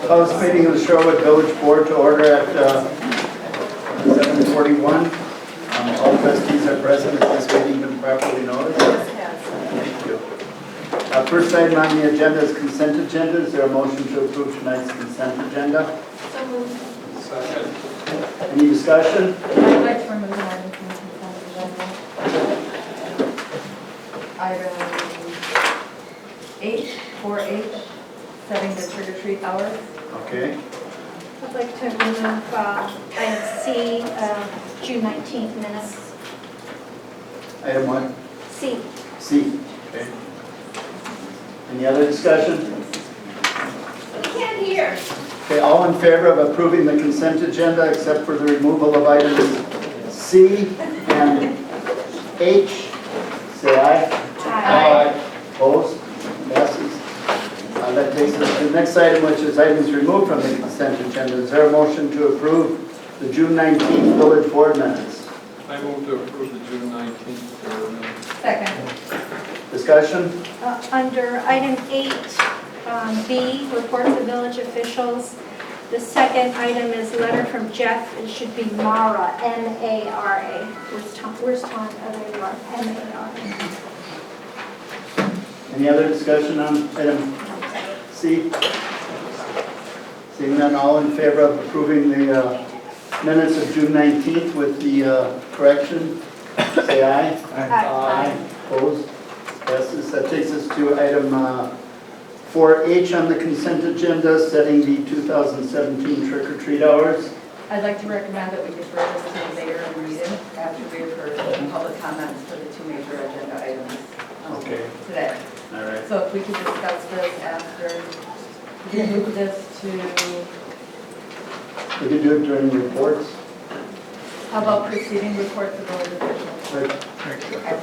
Call this meeting of the Shorewood Village Board to order at 7:41. All trustees are present. Has this meeting been properly noticed? Yes. Thank you. First item on the agenda is consent agenda. Is there a motion to approve tonight's consent agenda? So moved. Second. Any discussion? I'd like to remove an item from the consent agenda. Item 8, 4H, setting the trick-or-treat hours. Okay. I'd like to remove item C, June 19th minutes. Item 1, C. C. Okay. Any other discussion? I can't hear. Okay, all in favor of approving the consent agenda except for the removal of items C and H, say aye. Aye. Opposed? Passes. That takes us to the next item, which is items removed from the consent agenda. Is there a motion to approve the June 19th village board minutes? I move to approve the June 19th board minutes. Second. Discussion? Under item 8B, reports of village officials, the second item is letter from Jeff. It should be Mara, M-A-R-A. Where's Tom? Oh, there you are, M-A-R-A. Any other discussion on item C? Seeing none, all in favor of approving the minutes of June 19th with the correction, say aye. Aye. Opposed? Passes. That takes us to item 4H on the consent agenda, setting the 2017 trick-or-treat hours. I'd like to recommend that we defer this to later in the meeting after we have heard the public comments for the two major agenda items Okay. today. All right. So if we could discuss this after, we can move this to, We could do it during reports. how about preceding reports of village officials? Right. Okay.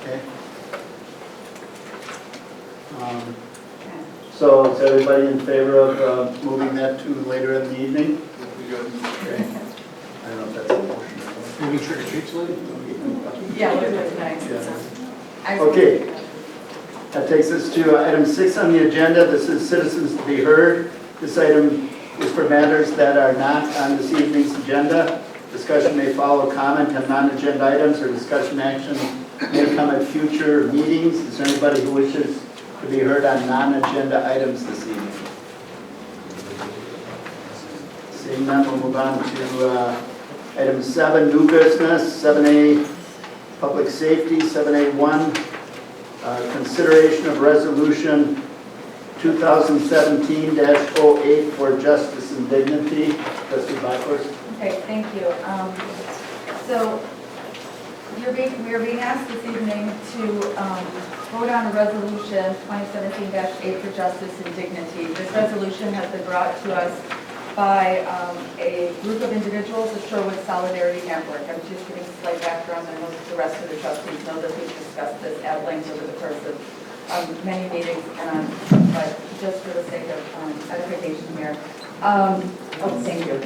Okay. So is everybody in favor of moving that to later in the evening? Would be good. Okay. I don't know if that's a motion. Moving trick or treats later? Yeah, we'll do it tonight. Yeah. Okay. That takes us to item 6 on the agenda. This is citizens to be heard. This item is for matters that are not on this evening's agenda. Discussion may follow comment on non-agenda items, or discussion action may come at future meetings. Is there anybody who wishes to be heard on non-agenda items this evening? Seeing none, we'll move on to item 7, new business, 7A, public safety, 7A1, consideration of resolution 2017-08 for justice and dignity. Trustee Bachhorst. Okay, thank you. So we are being asked this evening to vote on a resolution 2017-8 for justice and dignity. This resolution has been brought to us by a group of individuals, the Shorewood Solidarity Network. I'm just giving slight background. I know that the rest of the trustees know that we've discussed this at length over the course of many meetings, but just for the sake of edification here. Thank you.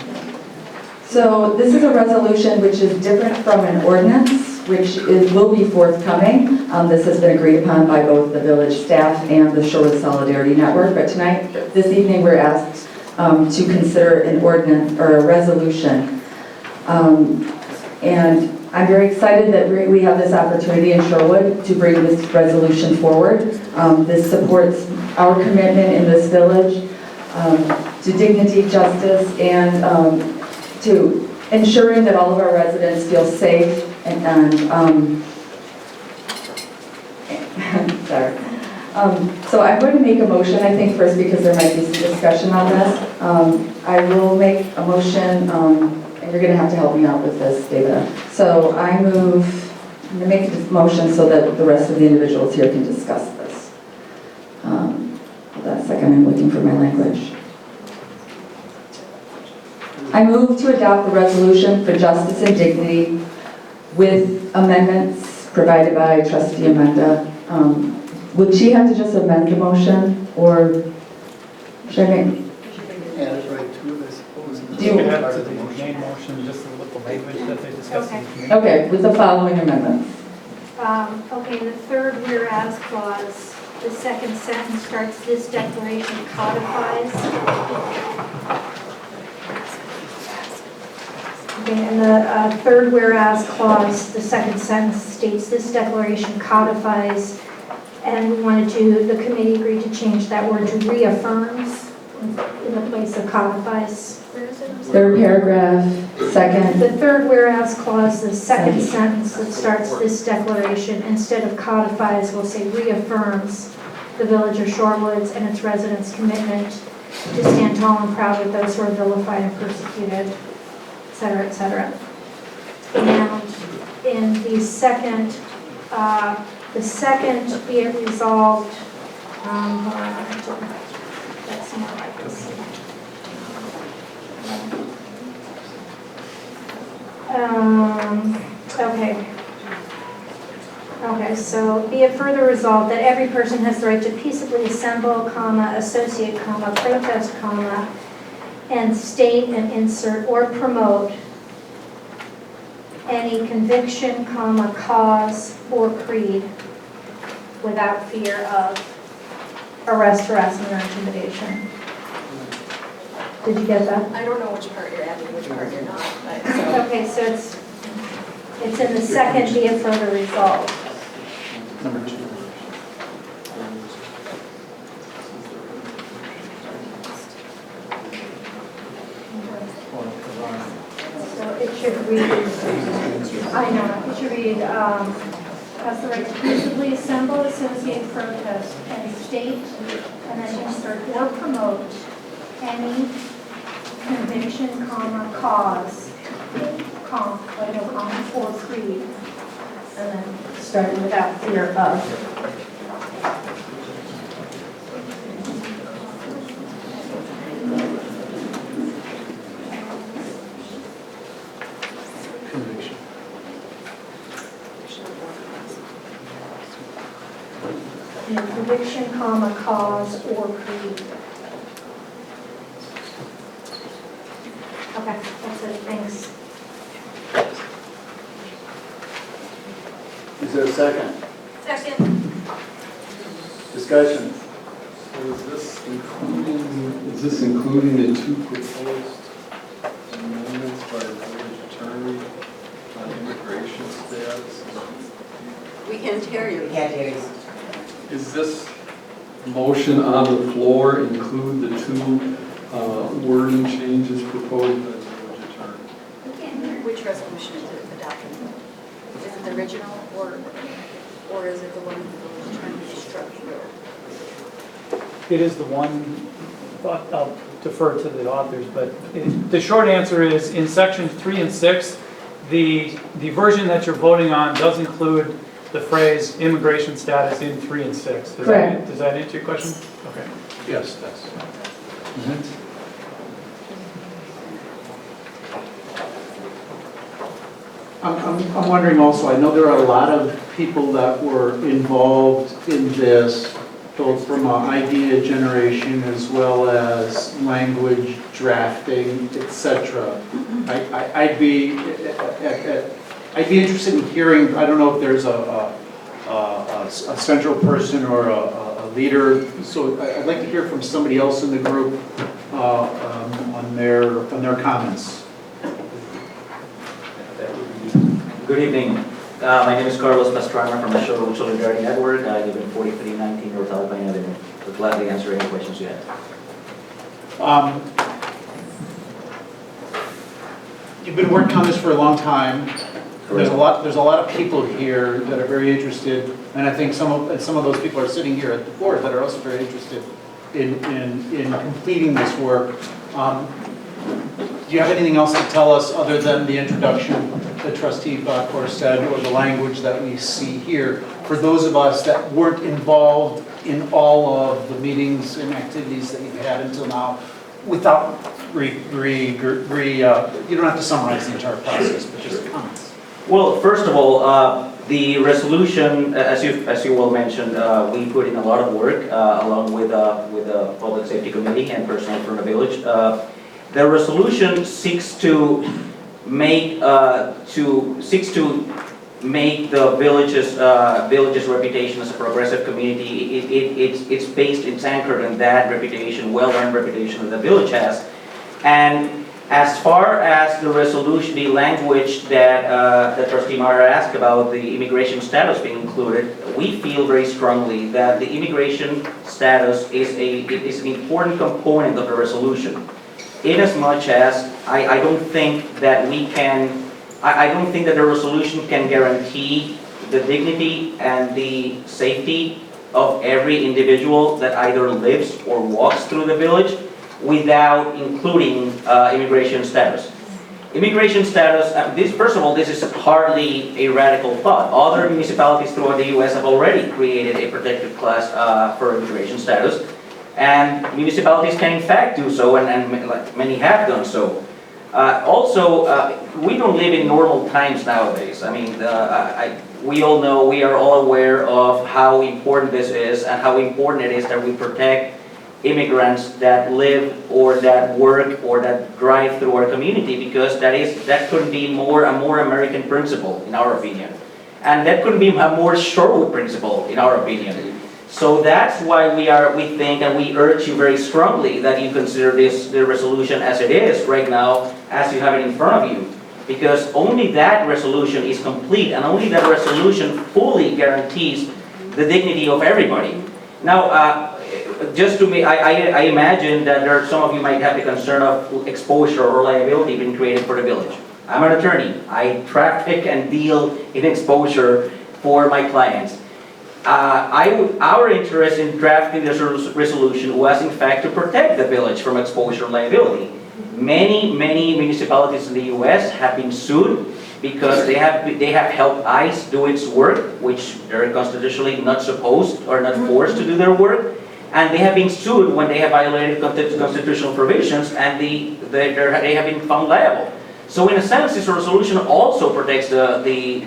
So this is a resolution which is different from an ordinance, which will be forthcoming. This has been agreed upon by both the village staff and the Shorewood Solidarity Network. But tonight, this evening, we're asked to consider an ordinance or a resolution. And I'm very excited that we have this opportunity in Shorewood to bring this resolution forward. This supports our commitment in this village to dignity, justice, and to ensuring that all of our residents feel safe and sorry. So I'm going to make a motion, I think, first, because there might be some discussion on this. I will make a motion, and you're going to have to help me out with this, David. So I'm going to make a motion so that the rest of the individuals here can discuss this. Hold on a second, I'm looking for my language. I move to adopt the resolution for justice and dignity with amendments provided by Trustee Amanda. Would she have to just amend the motion, or should I make? Yeah, that's right, too, I suppose. Do you add to the main motion just a little language that they discussed in the committee? Okay, with the following amendments. Okay, the third whereas clause, The second sentence starts, this declaration codifies. Okay, and the third whereas clause, the second sentence states, this declaration codifies, and we wanted to, the committee agreed to change that word to reaffirms in the place of codifies. Third paragraph, second. The third whereas clause, the second sentence that starts this declaration, instead of codifies, will say reaffirms the village of Shorewoods and its residents' commitment to stand tall and proud with those who are vilified and persecuted, et cetera, et cetera. And in the second, be it resolved, that's more like this. Okay, so be it further resolved that every person has the right to peaceably assemble, associate, protest, and state and insert or promote any conviction, cause, or creed without fear of arrest, harassment, or intimidation. Did you get that? I don't know which part you're adding, which part you're not. So. Okay, so it's in the second, be it further resolved. Number 2. So it should read, I know, it should read, has the right to peaceably assemble, associate, protest, and state, and then insert or promote any conviction, cause, or creed, and then starting without fear of. Conviction. Conviction, cause, or creed. Okay, that's it, thanks. Is there a second? Second. Discussion? So is this including the 2 proposed amendments by the village attorney on immigration status? We can't hear you. Is this motion on the floor include the 2 wording changes proposed by the village attorney? Which resolution is it adopting? Is it the original or is it the one that the village attorney struck through? It is the one, I'll defer to the authors, but the short answer is in sections 3 and 6, the version that you're voting on does include the phrase immigration status in 3 and 6. Correct. Does that answer your question? Okay. Yes, that's. I'm wondering also, I know there are a lot of people that were involved in this, both from idea generation as well as language drafting, etc. I'd be interested in hearing, I don't know if there's a central person or a leader, so I'd like to hear from somebody else in the group on their comments. Good evening. My name is Carlos Pastrana from the Shorewood Solidarity Network. I live in 4319 North Alpine Avenue. Would gladly answer any questions you have. You've been working on this for a long time. There's a lot of people here that are very interested, and I think some of those people are sitting here at the board that are also very interested in completing this work. Do you have anything else to tell us other than the introduction that Trustee Bakor said, or the language that we see here, for those of us that weren't involved in all of the meetings and activities that you've had until now, without you don't have to summarize the entire process, but just comments. Well, first of all, the resolution, as you well mentioned, we put in a lot of work along with the Public Safety Committee and personnel from the village. The resolution seeks to make make the village's reputation as a progressive community. It's based, it's anchored in that reputation, well-earned reputation that the village has. And as far as the resolution, the language that Trustee Mara asked about the immigration status being included, we feel very strongly that the immigration status is an important component of the resolution. In as much as I don't think that we can, I don't think that the resolution can guarantee the dignity and the safety of every individual that either lives or walks through the village without including immigration status. Immigration status, first of all, this is hardly a radical thought. Other municipalities throughout the U.S. have already created a protected class for immigration status, and municipalities can in fact do so, and many have done so. Also, we don't live in normal times nowadays. I mean, we all know, we are all aware of how important this is and how important it is that we protect immigrants that live or that work or that drive through our community, because that could be a more American principle in our opinion, and that could be a more Shorewood principle in our opinion. So that's why we think and we urge you very strongly that you consider the resolution as it is right now, as you have it in front of you, because only that resolution is complete, and only that resolution fully guarantees the dignity of everybody. Now, just to me, I imagine that some of you might have the concern of exposure or liability being created for the village. I'm an attorney. I traffic and deal in exposure for my clients. Our interest in drafting this resolution was in fact to protect the village from exposure and liability. Many municipalities in the U.S. have been sued because they have helped ICE do its work, which they're constitutionally not supposed or not forced to do their work. And they have been sued when they have violated constitutional provisions, and they have been found liable. So in a sense, this resolution also protects the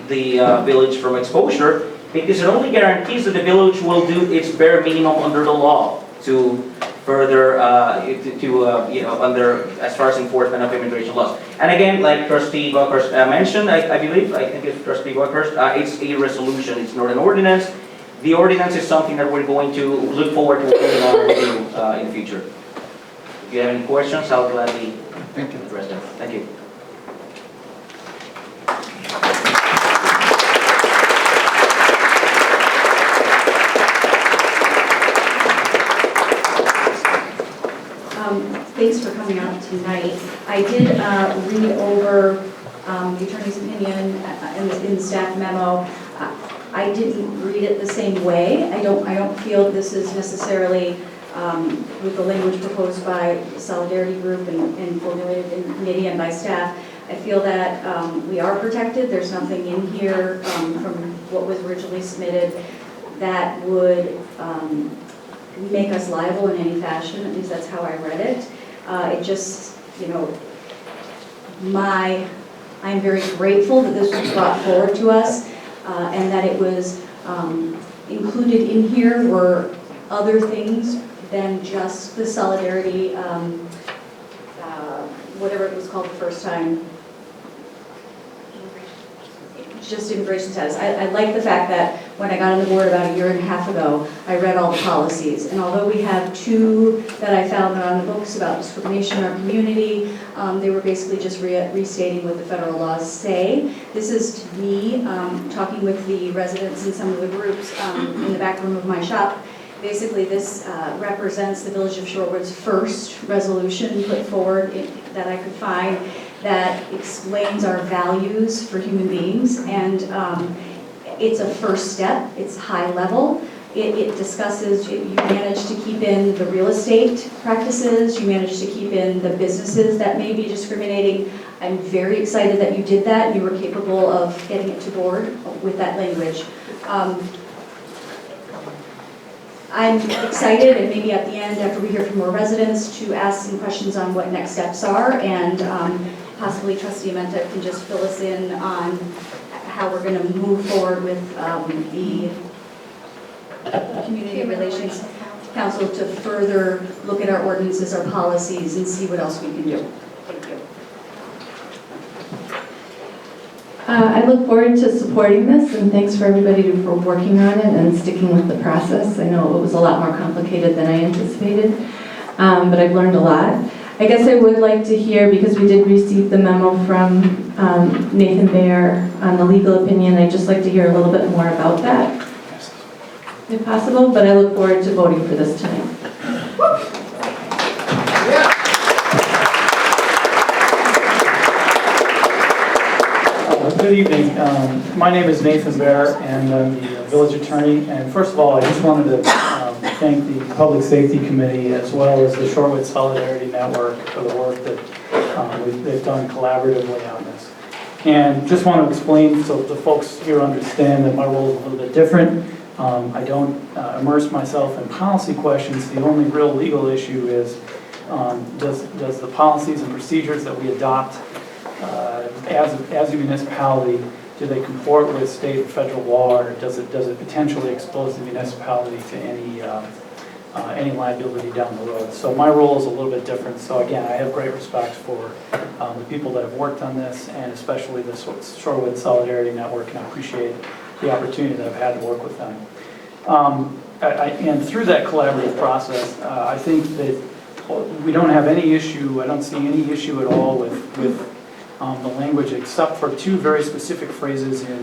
village from exposure, because it only guarantees that the village will do its bare minimum under the law to further, as far as enforcement of immigration laws. And again, like Trustee Buckhurst mentioned, I think it's Trustee Buckhurst, it's a resolution, it's not an ordinance. The ordinance is something that we're going to look forward to working on in the future. If you have any questions, I'll gladly address them. Thank you. Thanks for coming out tonight. I did read over the attorney's opinion in the staff memo. I didn't read it the same way. I don't feel this is necessarily with the language proposed by the Solidarity Group and formulated in committee and by staff. I feel that we are protected. There's nothing in here from what was originally submitted that would make us liable in any fashion. At least that's how I read it. It just, I'm very grateful that this was brought forward to us. And that it was included in here were other things than just the solidarity, whatever it was called the first time, just immigration status. I like the fact that when I got on the board about 1.5 years ago, I read all the policies. And although we have 2 that I found that are on the books about discrimination in our community, they were basically just restating what the federal laws say. This is to me, talking with the residents in some of the groups in the back room of my shop. Basically, this represents the Village of Shorewood's first resolution put forward that I could find that explains our values for human beings, and it's a first step. It's high level. It discusses, you manage to keep in the real estate practices, you manage to keep in the businesses that may be discriminating. I'm very excited that you did that. You were capable of getting it to board with that language. I'm excited, and maybe at the end, after we hear from more residents, to ask some questions on what next steps are, and possibly Trustee Menta can just fill us in on how we're going to move forward with the Community Relations Council to further look at our ordinances, our policies, and see what else we can do. Thank you. I look forward to supporting this, and thanks for everybody for working on it and sticking with the process. I know it was a lot more complicated than I anticipated, but I've learned a lot. I guess I would like to hear, because we did receive the memo from Nathan Baer on the legal opinion, I'd just like to hear a little bit more about that, if possible, but I look forward to voting for this tonight. Good evening. My name is Nathan Baer, and I'm the village attorney. And first of all, I just wanted to thank the Public Safety Committee as well as the Shorewood Solidarity Network for the work that they've done collaboratively on this. And just want to explain so the folks here understand that my role is a little bit different. I don't immerse myself in policy questions. The only real legal issue is does the policies and procedures that we adopt as a municipality, do they comport with state and federal law, or does it potentially expose the municipality to any liability down the road? So my role is a little bit different. So again, I have great respect for the people that have worked on this, and especially the Shorewood Solidarity Network, and I appreciate the opportunity that I've had to work with them. And through that collaborative process, I think that we don't have any issue, I don't see any issue at all with the language, except for two very specific phrases in